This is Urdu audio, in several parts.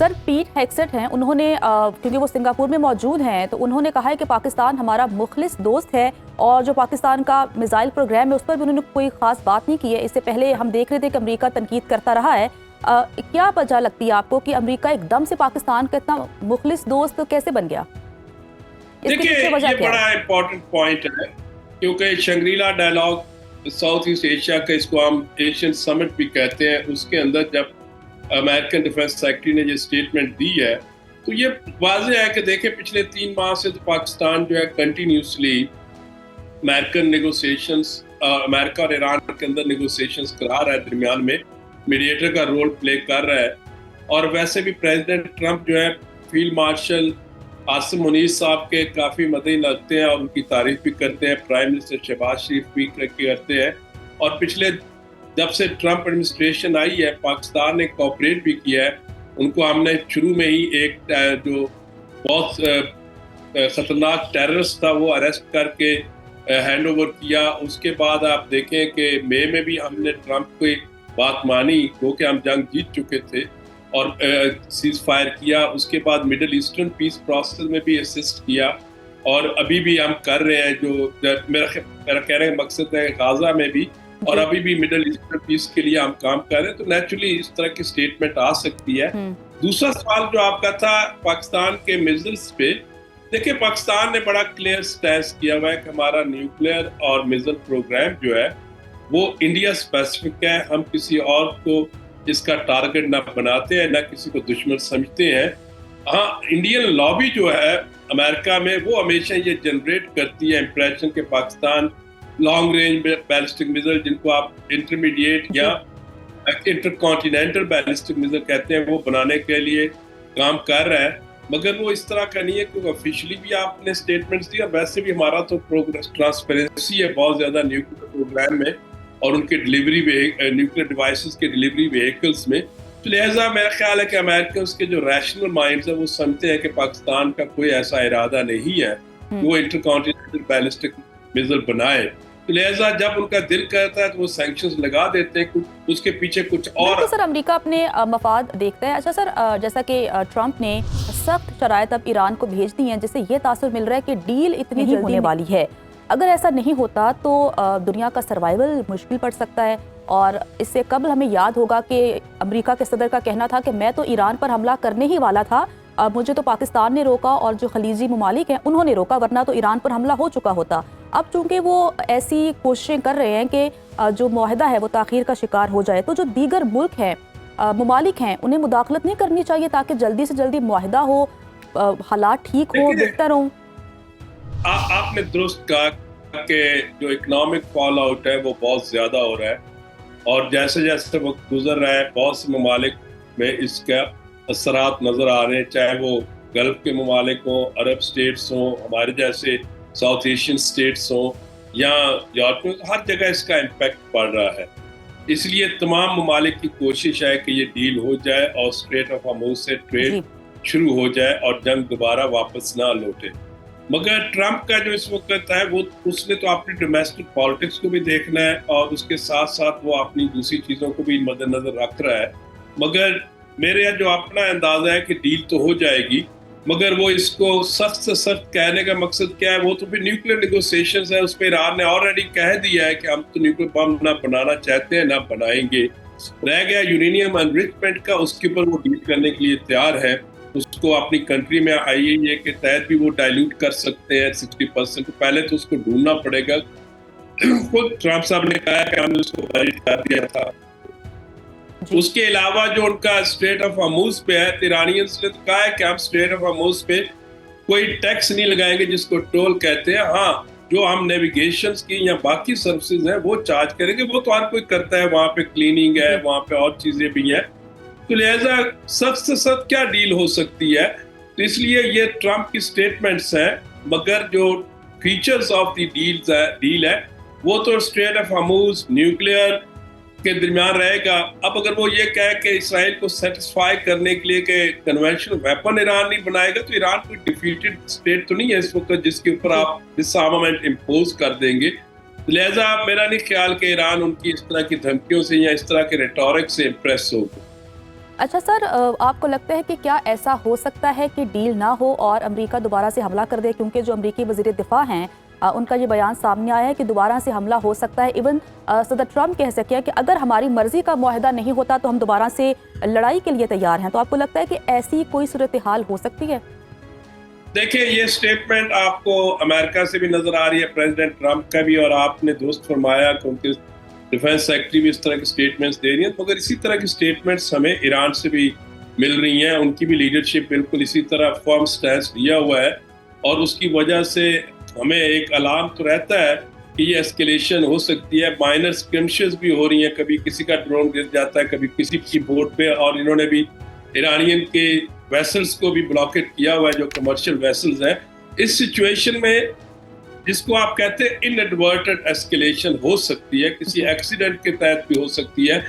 سر پیٹ ہیگسیٹ ہیں، انہوں نے کیونکہ وہ سنگاپور میں موجود ہیں تو انہوں نے کہا ہے کہ پاکستان ہمارا مخلص دوست ہے، اور جو پاکستان کا میزائل پروگرام ہے اس پر بھی انہوں نے کوئی خاص بات نہیں کی ہے۔ اس سے پہلے ہم دیکھ رہے تھے کہ امریکہ تنقید کرتا رہا ہے۔ کیا وجہ لگتی ہے آپ کو کہ امریکہ ایک دم سے پاکستان کا اتنا مخلص دوست کیسے بن گیا؟ دیکھیے یہ بڑا امپورٹنٹ پوائنٹ ہے، کیونکہ شنگری-لا ڈائلاگ ساؤتھ ایسٹ ایشیا کا، اس کو ہم ایشین سمٹ بھی کہتے ہیں، اس کے اندر جب امریکن ڈیفنس سیکرٹری نے یہ اسٹیٹمنٹ دی ہے تو یہ واضح ہے کہ دیکھیں پچھلے 3 ماہ سے تو پاکستان جو ہے کنٹینیوسلی امریکن نیگوسیشنز، امریکہ اور ایران کے اندر نیگوسیشنز کرا رہا ہے، درمیان میں میڈیٹر کا رول پلے کر رہا ہے۔ اور ویسے بھی پریزیڈنٹ ٹرمپ جو ہے فیلڈ مارشل عاصم منیر صاحب کے کافی مدعی لگتے ہیں اور ان کی تعریف بھی کرتے ہیں، پرائم منسٹر شہباز شریف بھی کرتے ہیں، اور پچھلے جب سے ٹرمپ ایڈمنسٹریشن آئی ہے پاکستان نے کوآپریٹ بھی کیا ہے۔ ان کو ہم نے شروع میں ہی ایک جو بہت خطرناک ٹیررسٹ تھا وہ اریسٹ کر کے ہینڈ اوور کیا۔ اس کے بعد آپ دیکھیں کہ مئی میں بھی ہم نے ٹرمپ کو بات مانی، کیونکہ ہم جنگ جیت چکے تھے، اور سیز فائر کیا۔ اس کے بعد مڈل ایسٹرن پیس پروسیس میں بھی اسسٹ کیا، اور ابھی بھی ہم کر رہے ہیں، جو میرا کہنے کا مقصد ہے غازہ میں بھی، اور ابھی بھی مڈل ایسٹرن پیس کے لیے ہم کام کر رہے ہیں۔ تو نیچرلی اس طرح کی اسٹیٹمنٹ آ سکتی ہے۔ دوسرا سوال جو آپ کا تھا پاکستان کے میزلز پہ، دیکھیں پاکستان نے بڑا کلیئر سٹینس کیا ہوا ہے کہ ہمارا نیوکلیئر اور میزل پروگرام جو ہے وہ انڈیا اسپیسیفک ہے، ہم کسی اور کو اس کا ٹارگٹ نہ بناتے ہیں، نہ کسی کو دشمن سمجھتے ہیں۔ ہاں انڈین لابی جو ہے امریکہ میں وہ ہمیشہ یہ جنریٹ کرتی ہے امپریشن کہ پاکستان لانگ رینج بیلسٹک میزل، جن کو آپ انٹرمیڈیٹ یا انٹر کانٹیننٹل بیلسٹک میزل کہتے ہیں، وہ بنانے کے لیے کام کر رہا ہے، مگر وہ اس طرح کا نہیں ہے کہ آفیشلی بھی آپ نے اسٹیٹمنٹس دی، اور ویسے بھی ہمارا تو پروگرس ٹرانسپیرنسی ہے بہت زیادہ نیوکلیئر پروگرام میں اور ان کے ڈلیوری نیوکلیئر ڈیوائسز کے ڈلیوری وہیکلس میں۔ تو لہٰذا میرا خیال ہے کہ امریکنس کے جو ریشنل مائنڈز ہیں وہ سمجھتے ہیں کہ پاکستان کا کوئی ایسا ارادہ نہیں ہے کہ وہ انٹر کانٹیننٹل بیلسٹک میزل بنائے۔ تو لہٰذا جب ان کا دل کرتا ہے تو وہ سینکشنز لگا دیتے ہیں، اس کے پیچھے کچھ اور۔ سر امریکہ اپنے مفاد دیکھتا ہے۔ اچھا سر، جیسا کہ ٹرمپ نے سخت شرائط اب ایران کو بھیج دی ہیں، جس سے یہ تاثر مل رہا ہے کہ ڈیل اتنی جلدی ہونے والی ہے۔ اگر ایسا نہیں ہوتا تو دنیا کا سروائیول مشکل پڑ سکتا ہے، اور اس سے قبل ہمیں یاد ہوگا کہ امریکہ کے صدر کا کہنا تھا کہ میں تو ایران پر حملہ کرنے ہی والا تھا، مجھے تو پاکستان نے روکا اور جو خلیجی ممالک ہیں انہوں نے روکا، ورنہ تو ایران پر حملہ ہو چکا ہوتا۔ اب چونکہ وہ ایسی کوششیں کر رہے ہیں کہ جو معاہدہ ہے وہ تاخیر کا شکار ہو جائے، تو جو دیگر ملک ہیں، ممالک ہیں، انہیں مداخلت نہیں کرنی چاہیے تاکہ جلدی سے جلدی معاہدہ ہو، حالات ٹھیک ہو، بہتر ہوں؟ آپ نے درست کہا کہ جو اکنامک فال آؤٹ ہے وہ بہت زیادہ ہو رہا ہے، اور جیسے جیسے وقت گزر رہا ہے بہت سے ممالک میں اس کا اثرات نظر آ رہے ہیں، چاہے وہ گلف کے ممالک ہوں، عرب سٹیٹس ہوں، ہمارے جیسے ساؤتھ ایشین سٹیٹس ہوں، یا یورپ میں، ہر جگہ اس کا امپیکٹ پڑ رہا ہے۔ اس لیے تمام ممالک کی کوشش ہے کہ یہ ڈیل ہو جائے اور اسٹریٹ آف ہارموز سے ٹریڈ شروع ہو جائے اور جنگ دوبارہ واپس نہ لوٹے۔ مگر ٹرمپ کا جو اس وقت ہے وہ اس نے تو اپنی ڈومیسٹک پالیٹکس کو بھی دیکھنا ہے، اور اس کے ساتھ ساتھ وہ اپنی دوسری چیزوں کو بھی مد نظر رکھ رہا ہے۔ مگر میرے جو اپنا اندازہ ہے کہ ڈیل تو ہو جائے گی، مگر وہ اس کو سخت سے سخت کہنے کا مقصد کیا ہے؟ وہ تو پھر نیوکلیئر نیگوسیشنز ہے، اس پہ ایران نے آلریڈی کہہ دیا ہے کہ ہم تو نیوکلیئر بم نہ بنانا چاہتے ہیں، نہ بنائیں گے۔ رہ گیا یورینیم انرچمنٹ کا، اس کے اوپر وہ ڈیل کرنے کے لیے تیار ہے، اس کو اپنی کنٹری میں IAEA کے تحت بھی وہ ڈائلیوٹ کر سکتے ہیں 60%، تو پہلے تو اس کو ڈھونڈنا پڑے گا۔ خود ٹرمپ صاحب نے کہا کہ ہم نے اس کو خارج کر دیا تھا۔ اس کے علاوہ جو ان کا اسٹریٹ آف ہارموز پہ ہے، ایرانیئنز نے کہا ہے کہ ہم اسٹریٹ آف ہارموز پہ کوئی ٹیکس نہیں لگائیں گے، جس کو ٹول کہتے ہیں۔ ہاں جو ہم نیویگیشنز کی یا باقی سروسز ہیں وہ چارج کریں گے، وہ تو ہر کوئی کرتا ہے، وہاں پہ کلیننگ ہے، وہاں پہ اور چیزیں بھی ہیں۔ تو لہٰذا سخت سے سخت کیا ڈیل ہو سکتی ہے؟ تو اس لیے یہ ٹرمپ کی سٹیٹمنٹس ہیں، مگر جو فیچرز آف دی ڈیل ہے وہ تو اسٹریٹ آف ہارموز، نیوکلیئر کے درمیان رہے گا۔ اب اگر وہ یہ کہے کہ اسرائیل کو سیٹسفائی کرنے کے لیے کہ کنونشنل ویپن ایران نہیں بنائے گا، تو ایران کوئی ڈیفیٹڈ اسٹیٹ تو نہیں ہے اس وقت جس کے اوپر آپ ڈس آرمامنٹ امپوز کر دیں گے۔ لہٰذا میرا نہیں خیال کہ ایران ان کی اس طرح کی دھمکیوں سے یا اس طرح کے ریٹورک سے امپریس ہوگا۔ اچھا سر، آپ کو لگتا ہے کہ کیا ایسا ہو سکتا ہے کہ ڈیل نہ ہو اور امریکہ دوبارہ سے حملہ کر دے؟ کیونکہ جو امریکی وزیر دفاع ہیں ان کا یہ بیان سامنے آیا ہے کہ دوبارہ سے حملہ ہو سکتا ہے. ایون صدر ٹرمپ کہہ سکے کہ اگر ہماری مرضی کا معاہدہ نہیں ہوتا تو ہم دوبارہ سے لڑائی کے لیے تیار ہیں. تو آپ کو لگتا ہے کہ ایسی کوئی صورتحال ہو سکتی ہے؟ دیکھیں، یہ سٹیٹمنٹ آپ کو امریکہ سے بھی نظر آ رہی ہے، پریزیڈنٹ ٹرمپ کا بھی، اور آپ نے درست فرمایا کہ ان کے ڈیفنس سیکرٹری بھی اس طرح کی سٹیٹمنٹس دے رہی ہیں. مگر اسی طرح کی سٹیٹمنٹس ہمیں ایران سے بھی مل رہی ہیں. ان کی بھی لیڈرشپ بالکل اسی طرح فرم سٹینس لیا ہوا ہے، اور اس کی وجہ سے ہمیں ایک الارم تو رہتا ہے کہ یہ اسکیلیشن ہو سکتی ہے. مائنر سکرمشز بھی ہو رہی ہیں، کبھی کسی کا ڈرون گر جاتا ہے، کبھی کسی کی بوٹ پہ، اور انہوں نے بھی ایرانین کے ویسلز کو بھی بلاکٹ کیا ہوا ہے جو کمرشل ویسلز ہیں. اس سچویشن میں جس کو آپ کہتے ہیں انیڈورٹڈ ایسکیلیشن ہو سکتی ہے، کسی ایکسیڈنٹ کے تحت بھی ہو سکتی ہے.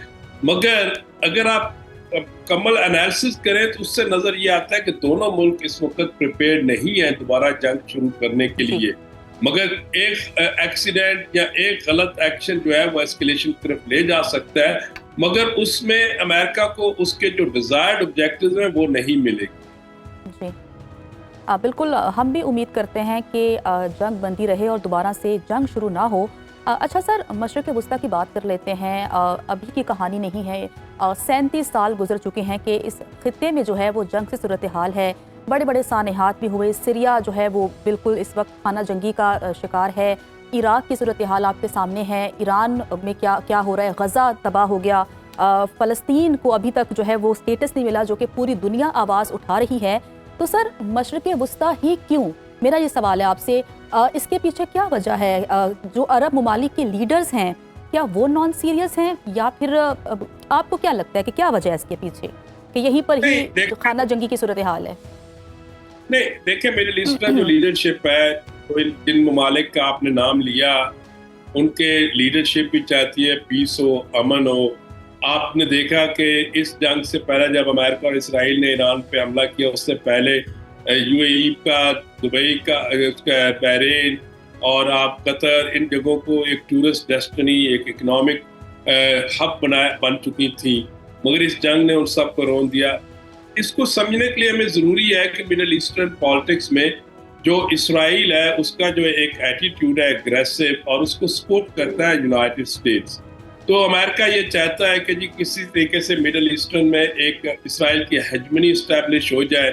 مگر اگر آپ مکمل انالیسس کریں تو اس سے نظر یہ آتا ہے کہ دونوں ملک اس وقت پریپیئرڈ نہیں ہیں دوبارہ جنگ شروع کرنے کے لیے. مگر ایک ایکسیڈنٹ یا ایک غلط ایکشن جو ہے وہ ایسکیلیشن کی طرف لے جا سکتا ہے، مگر اس میں امریکہ کو اس کے جو ڈیزائرڈ آبجیکٹیوز ہیں وہ نہیں ملے گی. جی بالکل، ہم بھی امید کرتے ہیں کہ جنگ بندی رہے اور دوبارہ سے جنگ شروع نہ ہو. اچھا سر، مشرق وسطیٰ کی بات کر لیتے ہیں. ابھی کی کہانی نہیں ہے، 37 سال گزر چکے ہیں کہ اس خطے میں جو ہے وہ جنگ سے صورتحال ہے. بڑے بڑے سانحات بھی ہوئے. سیریا جو ہے وہ بالکل اس وقت خانہ جنگی کا شکار ہے. عراق کی صورتحال آپ کے سامنے ہے. ایران میں کیا ہو رہا ہے. غزہ تباہ ہو گیا. فلسطین کو ابھی تک جو ہے وہ اسٹیٹس نہیں ملا جو کہ پوری دنیا آواز اٹھا رہی ہے. تو سر، مشرق وسطیٰ ہی کیوں؟ میرا یہ سوال ہے آپ سے. اس کے پیچھے کیا وجہ ہے؟ جو عرب ممالک کے لیڈرز ہیں کیا وہ نان سیریس ہیں، یا پھر آپ کو کیا لگتا ہے کہ کیا وجہ ہے اس کے پیچھے کہ یہیں پر ہی خانہ جنگی کی صورتحال ہے؟ نہیں، دیکھیں، میڈل ایسٹ کا جو لیڈرشپ ہے، جن ممالک کا آپ نے نام لیا، ان کے لیڈرشپ بھی چاہتی ہے پیس ہو، امن ہو. آپ نے دیکھا کہ اس جنگ سے پہلے جب امریکہ اور اسرائیل نے ایران پہ حملہ کیا، اس سے پہلے یو اے ای کا، دبئی کا، بحرین اور آپ قطر، ان جگہوں کو ایک ٹورسٹ ڈیسٹنی، ایک اکنامک ہب بن چکی تھی. مگر اس جنگ نے ان سب کو رون دیا. اس کو سمجھنے کے لیے ہمیں ضروری ہے کہ مڈل ایسٹرن پالیٹکس میں جو اسرائیل ہے اس کا جو ایک ایٹیٹیوڈ ہے اگریسو، اور اس کو سپورٹ کرتا ہے یونائٹڈ اسٹیٹس. تو امریکہ یہ چاہتا ہے کہ جی کسی طریقے سے مڈل ایسٹرن میں ایک اسرائیل کی ہیجمنی اسٹیبلش ہو جائے،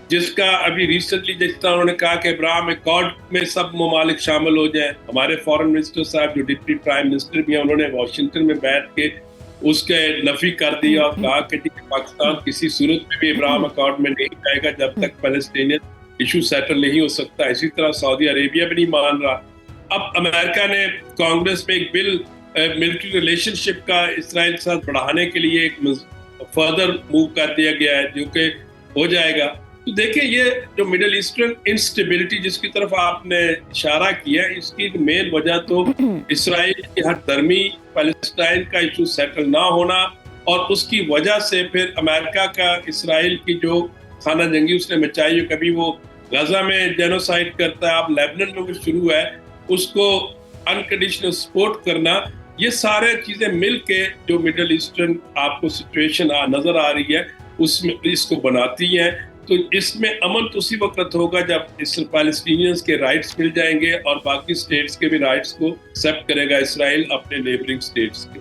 جس کا ابھی ریسنٹلی جس طرح انہوں نے کہا کہ ابراہم ایکارڈ میں سب ممالک شامل ہو جائیں. ہمارے فارن منسٹر صاحب جو ڈپٹی پرائم منسٹر بھی ہیں، انہوں نے واشنگٹن میں بیٹھ کے اس کے نفی کر دیا اور کہا کہ پاکستان کسی صورت میں بھی ابراہم ایکارڈ میں نہیں جائے گا جب تک فلسطینین ایشو سیٹل نہیں ہو سکتا. اسی طرح سعودی عربیہ بھی نہیں مان رہا. اب امریکہ نے کانگریس میں ایک بل ملٹری ریلیشن شپ کا اسرائیل کے ساتھ بڑھانے کے لیے ایک فردر موو کر دیا گیا ہے جو کہ ہو جائے گا. تو دیکھیں، یہ جو مڈل ایسٹرن انسٹیبلٹی جس کی طرف آپ نے اشارہ کیا، اس کی مین وجہ تو اسرائیل کی ہر درمی فلسطین کا ایشو سیٹل نہ ہونا، اور اس کی وجہ سے پھر امریکہ کا اسرائیل کی جو خانہ جنگی اس نے مچائی ہے، کبھی وہ غزہ میں جینوسائیڈ کرتا ہے، اب لیبنان میں بھی شروع ہے، اس کو انکنڈیشنل سپورٹ کرنا. یہ سارے چیزیں مل کے جو مڈل ایسٹرن آپ کو سچویشن نظر آ رہی ہے اس میں اس کو بناتی ہیں. تو اس میں امن تو اسی وقت ہوگا جب اس فلسطینیز کے رائٹس مل جائیں گے اور باقی سٹیٹس کے بھی رائٹس کو ایکسیپٹ کرے گا اسرائیل اپنے نیبرنگ سٹیٹس کے.